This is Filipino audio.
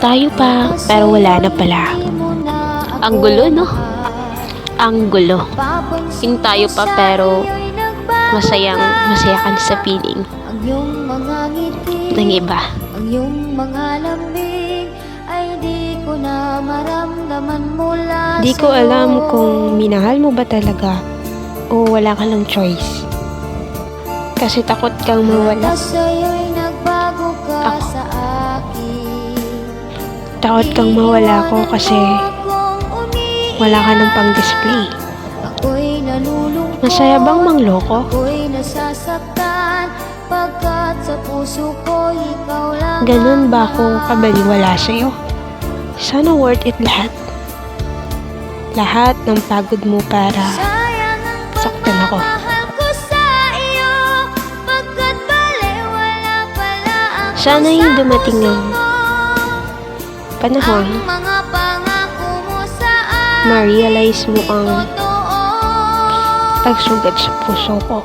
Tayo pa, pero wala na pala. Ang gulo, no? Ang gulo. Yung tayo pa, pero masaya ka na sa feeling ng iba. Ang iyong mga lambing ay di ko na maramdaman mula Di ko alam kung minahal mo ba talaga o wala ka lang choice. Kasi takot kang mawala. sa'yo'y nagbago ka Ako. sa akin. Takot kang mawala ko kasi wala ka ng pang-display. Ako'y nalulungkot. Masaya bang mangloko? Ako'y nasasaktan pagkat sa puso ko ikaw lang. Ganun ba ako kabaliwala sa'yo? Sana worth it lahat. Lahat ng pagod mo para Sayang ang saktan ako. pagmamahal ko sa iyo, pagkat baliwala pala ang Sana'y dumating ang panahon ang mga pangako mo sa akin. ma-realize mo ang Totoo. pagsugat sa puso ko.